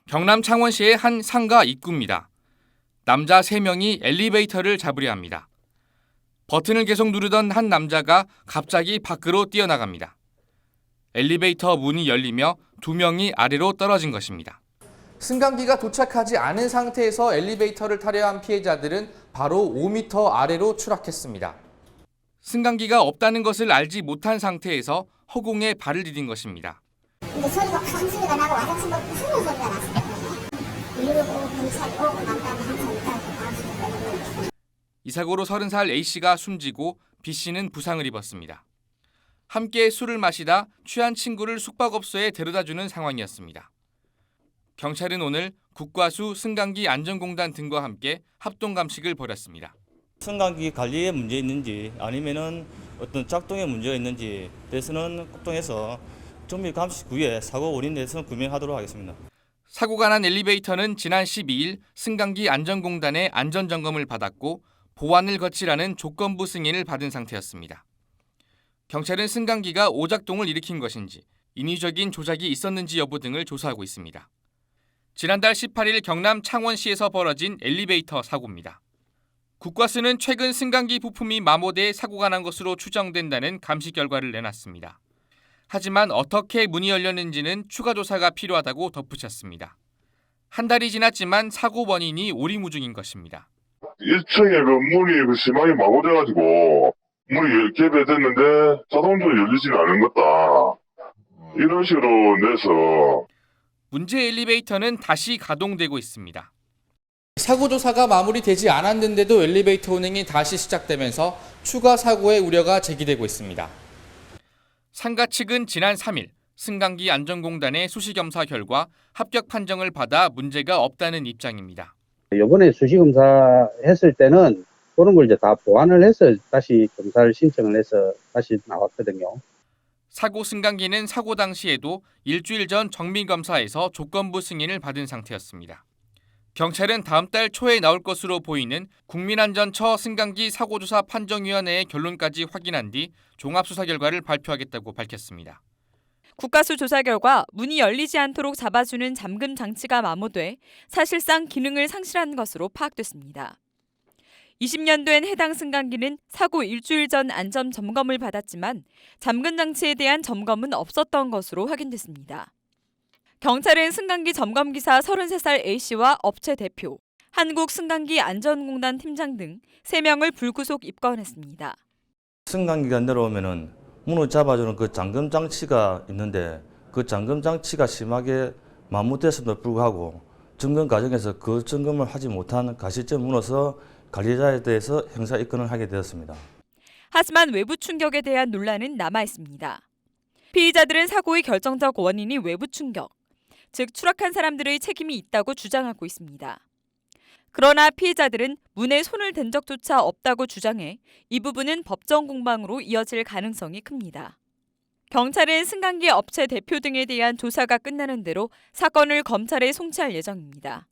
경남 창원시의 한 상가 입구입니다. 남자 3명이 엘리베이터를 잡으려 합니다. 버튼을 계속 누르던 한 남자가 갑자기 밖으로 뛰어나갑니다. 엘리베이터 문이 열리며 2명이 아래로 떨어진 것입니다. 승강기가 도착하지 않은 상태에서 엘리베이터를 타려 한 피해자들은 바로 5m 아래로 추락했습니다. 승강기가 없다는 것을 알지 못한 상태에서 허공에 발을 디딘 것입니다. 근데 소리가 큰 소리가 나고 화장실도 푸는 소리가 났어요. 119 경찰이 오고 난 다음에 항상 일단 나왔어요. 이 사고로 30살 A씨가 숨지고 B씨는 부상을 입었습니다. 함께 술을 마시다 취한 친구를 숙박업소에 데려다주는 상황이었습니다. 경찰은 오늘 국과수, 승강기 안전공단 등과 함께 합동감식을 벌였습니다. 승강기 관리에 문제 있는지 아니면은 어떤 작동에 문제가 있는지 대해서는 국동에서 정밀 감식 후에 사고 원인에 대해서는 규명하도록 하겠습니다. 사고가 난 엘리베이터는 지난 12일 승강기 안전공단의 안전점검을 받았고 보완을 거치라는 조건부 승인을 받은 상태였습니다. 경찰은 승강기가 오작동을 일으킨 것인지 인위적인 조작이 있었는지 여부 등을 조사하고 있습니다. 지난달 18일 경남 창원시에서 벌어진 엘리베이터 사고입니다. 국과수는 최근 승강기 부품이 마모돼 사고가 난 것으로 추정된다는 감식 결과를 내놨습니다. 하지만 어떻게 문이 열렸는지는 추가 조사가 필요하다고 덧붙였습니다. 한 달이 지났지만 사고 원인이 오리무중인 것입니다. 1층에 그 문이 심하게 마고돼가지고 문이 개폐됐는데 자동적으로 열리지가 않은 것다. 이런 식으로 내서 문제 엘리베이터는 다시 가동되고 있습니다. 사고 조사가 마무리되지 않았는데도 엘리베이터 운행이 다시 시작되면서 추가 사고의 우려가 제기되고 있습니다. 상가 측은 지난 3일 승강기 안전공단의 수시검사 결과 합격 판정을 받아 문제가 없다는 입장입니다. 이번에 수시검사 했을 때는 그런 걸 이제 다 보완을 해서 다시 검사를 신청을 해서 다시 나왔거든요. 사고 승강기는 사고 당시에도 일주일 전 정밀검사에서 조건부 승인을 받은 상태였습니다. 경찰은 다음 달 초에 나올 것으로 보이는 국민안전처 승강기 사고조사 판정위원회의 결론까지 확인한 뒤 종합수사 결과를 발표하겠다고 밝혔습니다. 국과수 조사 결과 문이 열리지 않도록 잡아주는 잠금 장치가 마모돼 사실상 기능을 상실한 것으로 파악됐습니다. 20년 된 해당 승강기는 사고 일주일 전 안전 점검을 받았지만 잠금 장치에 대한 점검은 없었던 것으로 확인됐습니다. 경찰은 승강기 점검기사 33살 A씨와 업체 대표, 한국승강기 안전공단 팀장 등 3명을 불구속 입건했습니다. 승강기가 내려오면은 문을 잡아주는 그 잠금 장치가 있는데 그 잠금 장치가 심하게 마모됐음에도 불구하고 점검 과정에서 그 점검을 하지 못한 가시점으로서 관리자에 대해서 형사 입건을 하게 되었습니다. 하지만 외부 충격에 대한 논란은 남아 있습니다. 피의자들은 사고의 결정적 원인이 외부 충격, 즉 추락한 사람들의 책임이 있다고 주장하고 있습니다. 그러나 피해자들은 문에 손을 댄 적조차 없다고 주장해 이 부분은 법정 공방으로 이어질 가능성이 큽니다. 경찰은 승강기 업체 대표 등에 대한 조사가 끝나는 대로 사건을 검찰에 송치할 예정입니다.